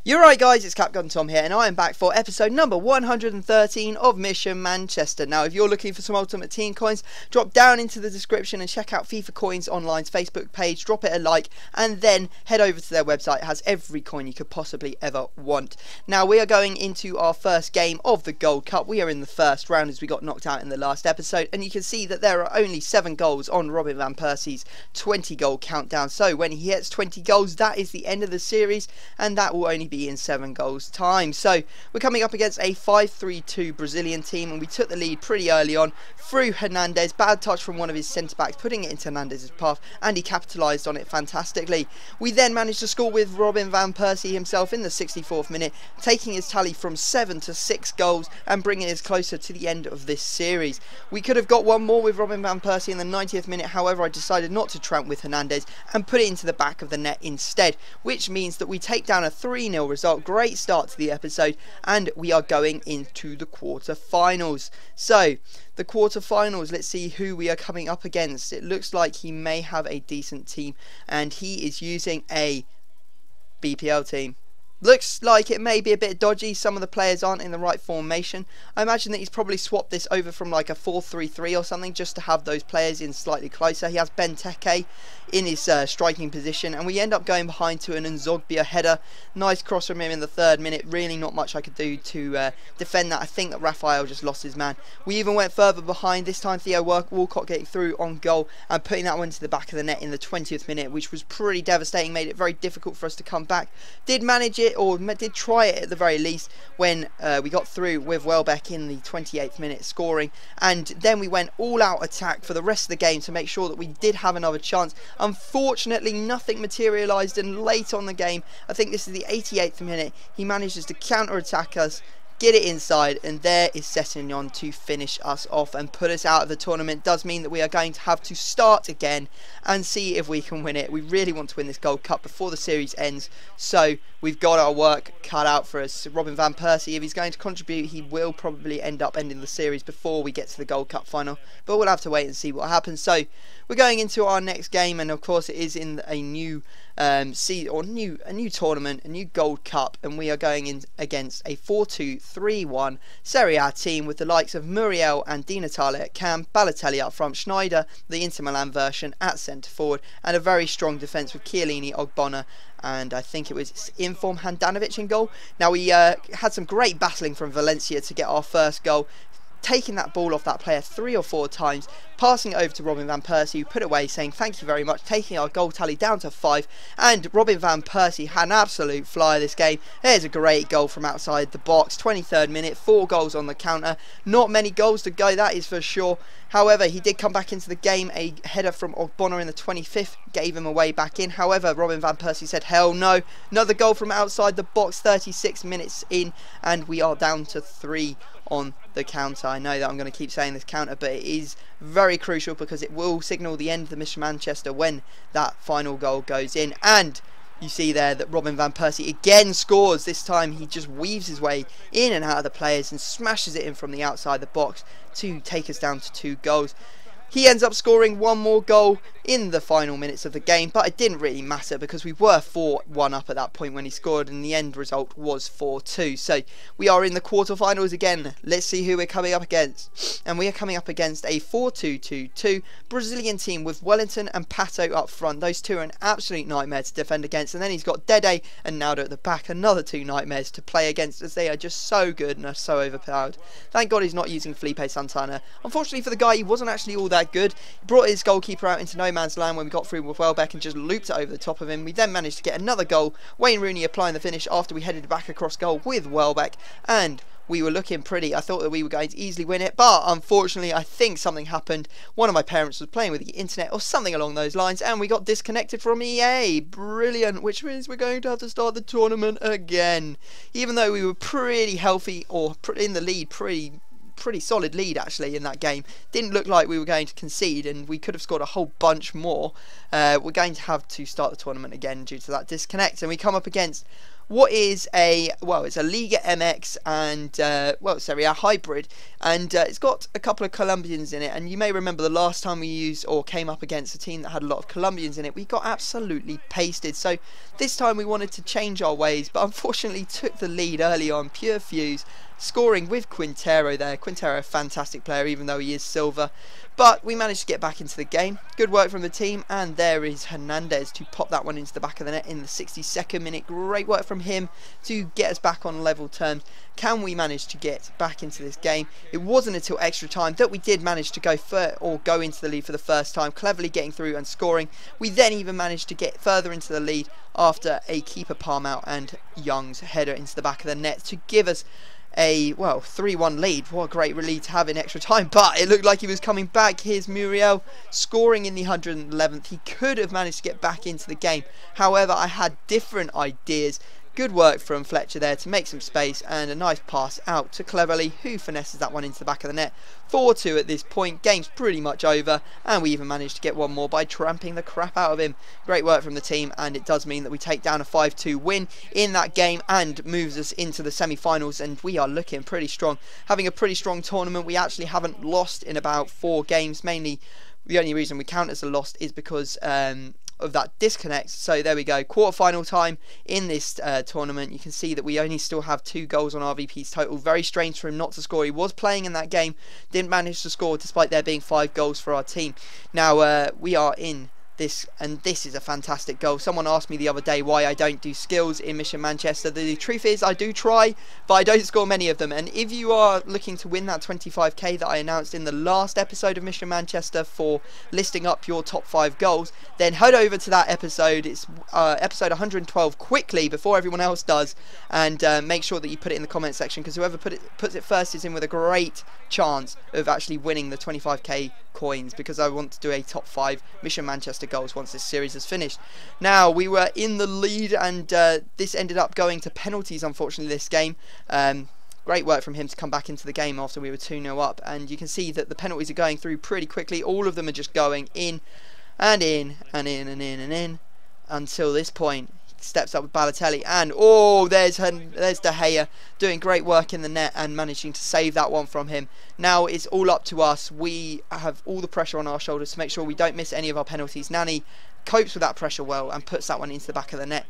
You're right guys, it's Capgun Tom here and I am back for episode number 113 of Mission Manchester. Now if you're looking for some Ultimate Team coins, drop down into the description and check out FIFA Coins Online's Facebook page, drop it a like and then head over to their website. It has every coin you could possibly ever want. Now we are going into our first game of the Gold Cup. We are in the first round as we got knocked out in the last episode, and you can see that there are only 7 goals on Robin van Persie's 20 goal countdown. So when he hits 20 goals, that is the end of the series and that will only be in 7 goals time. So we're coming up against a 5-3-2 Brazilian team, and we took the lead pretty early on through Hernandez. Bad touch from one of his centre backs, putting it into Hernandez's path, and he capitalised on it fantastically. We then managed to score with Robin van Persie himself in the 64th minute, taking his tally from 7 to 6 goals and bringing us closer to the end of this series. We could have got one more with Robin van Persie in the 90th minute, however I decided not to tramp with Hernandez and put it into the back of the net instead, which means that we take down a 3-0 result. Great start to the episode, and we are going into the quarterfinals. So the quarterfinals, let's see who we are coming up against. It looks like he may have a decent team and he is using a BPL team. Looks like it may be a bit dodgy. Some of the players aren't in the right formation. I imagine that he's probably swapped this over from like a 4-3-3 or something just to have those players in slightly closer. He has Benteke in his striking position, and we end up going behind to an Nzogbia header. Nice cross from him in the 3rd minute. Really not much I could do to defend that. I think that Raphael just lost his man. We even went further behind, this time Theo Walcott getting through on goal and putting that one to the back of the net in the 20th minute, which was pretty devastating, made it very difficult for us to come back. Did manage it, or did try it at the very least, when we got through with Welbeck in the 28th minute scoring, and then we went all out attack for the rest of the game to make sure that we did have another chance. Unfortunately nothing materialised, and late on the game, I think this is the 88th minute, he manages to counter attack us, get it inside, and there is Sessignon to finish us off and put us out of the tournament. Does mean that we are going to have to start again and see if we can win it. We really want to win this Gold Cup before the series ends, so we've got our work cut out for us. Robin van Persie, if he's going to contribute, he will probably end up ending the series before we get to the Gold Cup final, but we'll have to wait and see what happens. So we're going into our next game, and of course it is in a new new tournament, a new Gold Cup, and we are going in against a 4-2-3-1 Serie A team with the likes of Muriel and Di Natale at camp, Balotelli up front, Schneider, the Inter Milan version, at centre forward, and a very strong defence with Chiellini, Ogbonna, and I think it was Inform Handanovic in goal. Now we had some great battling from Valencia to get our first goal, taking that ball off that player 3 or 4 times, passing it over to Robin van Persie, who put it away saying thank you very much, taking our goal tally down to 5. And Robin van Persie had an absolute flyer this game. Here's a great goal from outside the box, 23rd minute, 4 goals on the counter. Not many goals to go, that is for sure. However, he did come back into the game. A header from Ogbonna in the 25th gave him away back in. However, Robin van Persie said hell no. Another goal from outside the box, 36 minutes in, and we are down to 3 on the counter. I know that I'm going to keep saying this counter, but it is very crucial because it will signal the end of the Mission Manchester when that final goal goes in. And you see there that Robin van Persie again scores. This time he just weaves his way in and out of the players and smashes it in from the outside the box to take us down to 2 goals. He ends up scoring one more goal in the final minutes of the game, but it didn't really matter because we were 4-1 up at that point when he scored, and the end result was 4-2. So we are in the quarterfinals again. Let's see who we're coming up against. And we are coming up against a 4-2-2-2 Brazilian team with Wellington and Pato up front. Those two are an absolute nightmare to defend against, and then he's got Dede and Naldo at the back, another 2 nightmares to play against, as they are just so good and are so overpowered. Thank God he's not using Felipe Santana. Unfortunately for the guy, he wasn't actually all that good. He brought his goalkeeper out into no man's land when we got through with Welbeck and just looped it over the top of him. We then managed to get another goal, Wayne Rooney applying the finish after we headed back across goal with Welbeck, and we were looking pretty. I thought that we were going to easily win it, but unfortunately I think something happened. One of my parents was playing with the internet or something along those lines, and we got disconnected from EA. Brilliant, which means we're going to have to start the tournament again. Even though we were pretty healthy, or in the lead, pretty solid lead actually in that game, didn't look like we were going to concede, and we could have scored a whole bunch more. We're going to have to start the tournament again due to that disconnect, and we come up against what is a, well, it's a Liga MX and, well, Serie A hybrid, and it's got a couple of Colombians in it, and you may remember the last time we used or came up against a team that had a lot of Colombians in it, we got absolutely pasted. So this time we wanted to change our ways, but unfortunately took the lead early on, pure fuse, scoring with Quintero there. Quintero, a fantastic player, even though he is silver. But we managed to get back into the game. Good work from the team, and there is Hernandez to pop that one into the back of the net in the 62nd minute. Great work from him to get us back on level terms. Can we manage to get back into this game? It wasn't until extra time that we did manage to go into the lead for the first time, cleverly getting through and scoring. We then even managed to get further into the lead after a keeper palm out and Young's header into the back of the net to give us a, well, 3-1 lead. What a great lead to have in extra time, but it looked like he was coming back. Here's Muriel scoring in the 111th. He could have managed to get back into the game. However, I had different ideas. Good work from Fletcher there to make some space, and a nice pass out to Cleverly, who finesses that one into the back of the net. 4-2 at this point. Game's pretty much over, and we even managed to get one more by tramping the crap out of him. Great work from the team, and it does mean that we take down a 5-2 win in that game and moves us into the semi-finals, and we are looking pretty strong. Having a pretty strong tournament. We actually haven't lost in about 4 games. Mainly, the only reason we count as a loss is because of that disconnect. So there we go, quarter-final time in this tournament. You can see that we only still have 2 goals on RVP's total. Very strange for him not to score. He was playing in that game, didn't manage to score despite there being 5 goals for our team. Now we are in this, and this is a fantastic goal. Someone asked me the other day why I don't do skills in Mission Manchester. The truth is I do try, but I don't score many of them. And if you are looking to win that 25k that I announced in the last episode of Mission Manchester for listing up your top 5 goals, then head over to that episode. It's episode 112 quickly before everyone else does, and make sure that you put it in the comment section, because whoever puts it first is in with a great chance of actually winning the 25k coins, because I want to do a top 5 Mission Manchester goals once this series is finished. Now, we were in the lead, and this ended up going to penalties, unfortunately, this game. Great work from him to come back into the game after we were 2-0 up, and you can see that the penalties are going through pretty quickly. All of them are just going in and in and in and in and in until this point. Steps up with Balotelli, and oh, there's De Gea doing great work in the net and managing to save that one from him. Now it's all up to us. We have all the pressure on our shoulders to make sure we don't miss any of our penalties. Nani copes with that pressure well and puts that one into the back of the net.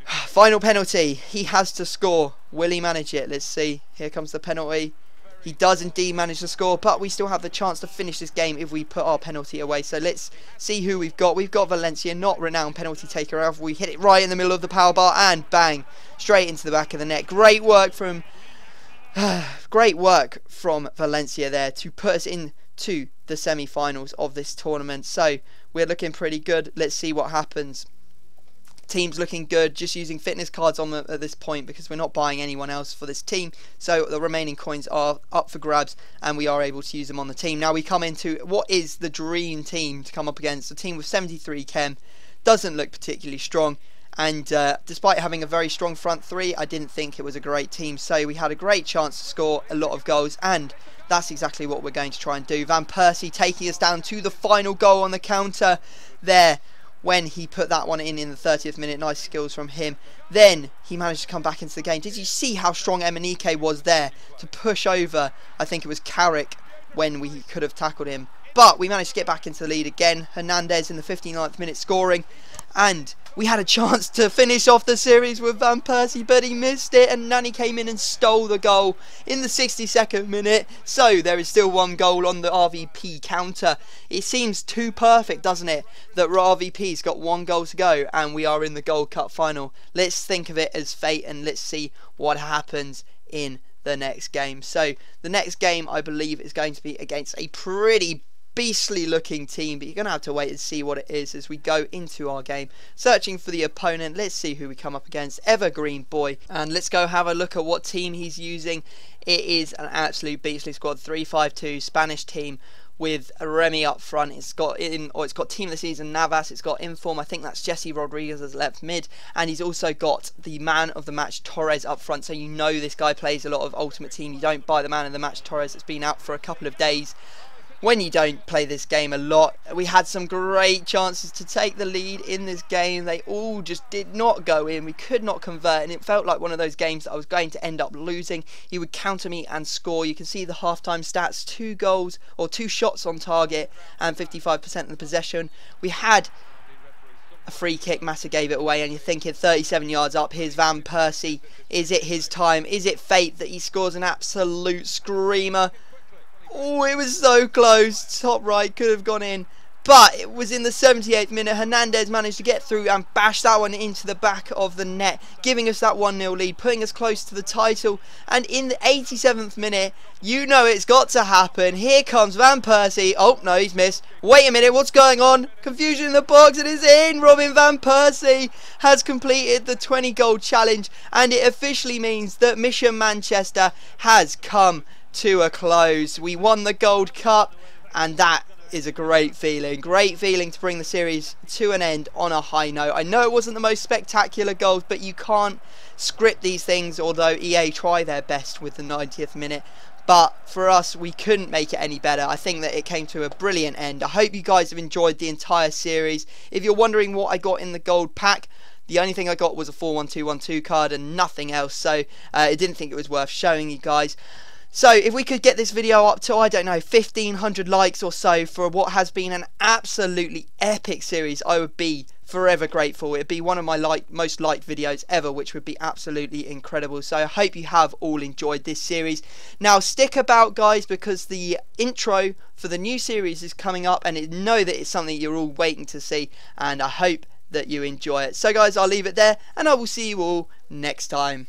Final penalty. He has to score. Will he manage it? Let's see. Here comes the penalty. He does indeed manage to score, but we still have the chance to finish this game if we put our penalty away. So let's see who we've got. We've got Valencia, not renowned penalty taker. However, we hit it right in the middle of the power bar, and bang, straight into the back of the net. Great work from Valencia there to put us into the semi-finals of this tournament. So we're looking pretty good. Let's see what happens. Team's looking good, just using fitness cards on at this point because we're not buying anyone else for this team, so the remaining coins are up for grabs and we are able to use them on the team. Now we come into what is the dream team to come up against, a team with 73 chem. Doesn't look particularly strong, and despite having a very strong front 3, I didn't think it was a great team, so we had a great chance to score a lot of goals, and that's exactly what we're going to try and do. Van Persie taking us down to the final goal on the counter there when he put that one in the 30th minute. Nice skills from him. Then he managed to come back into the game. Did you see how strong Emenike was there to push over, I think it was Carrick, when we could have tackled him? But we managed to get back into the lead again. Hernandez in the 59th minute scoring, and we had a chance to finish off the series with Van Persie, but he missed it, and Nani came in and stole the goal in the 62nd minute. So there is still 1 goal on the RVP counter. It seems too perfect, doesn't it, that RVP's got 1 goal to go and we are in the Gold Cup final. Let's think of it as fate, and let's see what happens in the next game. So the next game, I believe, is going to be against a pretty beastly looking team, but you're going to have to wait and see what it is as we go into our game. Searching for the opponent, let's see who we come up against. Evergreen Boy, and let's go have a look at what team he's using. It is an absolute beastly squad, 3-5-2 Spanish team with Remy up front. It's got team of the season Navas. It's got inform, I think that's Jesse Rodriguez as left mid, and he's also got the man of the match Torres up front, so you know this guy plays a lot of Ultimate Team. You don't buy the man of the match Torres that's been out for a couple of days. when you don't play this game a lot. We had some great chances to take the lead in this game. They all just did not go in. We could not convert, and it felt like one of those games that I was going to end up losing. He would counter me and score. You can see the halftime stats: 2 goals or 2 shots on target and 55% of the possession. We had a free kick, Massa gave it away, and you're thinking 37 yards up, here's Van Persie. Is it his time? Is it fate that he scores an absolute screamer? Oh, it was so close. Top right could have gone in. But it was in the 78th minute. Hernandez managed to get through and bash that one into the back of the net, giving us that 1-0 lead, putting us close to the title. And in the 87th minute, you know it's got to happen. Here comes Van Persie. Oh, no, he's missed. Wait a minute, what's going on? Confusion in the box. It is in. Robin Van Persie has completed the 20-goal challenge. And it officially means that Mission Manchester has come to a close. We won the Gold Cup, and that is a great feeling to bring the series to an end on a high note. I know it wasn't the most spectacular goals, but you can't script these things, although EA try their best with the 90th minute. But for us, we couldn't make it any better. I think that it came to a brilliant end. I hope you guys have enjoyed the entire series. If you're wondering what I got in the gold pack, the only thing I got was a 4-1-2-1-2 card and nothing else, so I didn't think it was worth showing you guys. So if we could get this video up to, I don't know, 1,500 likes or so for what has been an absolutely epic series, I would be forever grateful. It'd be one of my most liked videos ever, which would be absolutely incredible. So I hope you have all enjoyed this series. Now stick about, guys, because the intro for the new series is coming up, and I know that it's something you're all waiting to see, and I hope that you enjoy it. So guys, I'll leave it there, and I will see you all next time.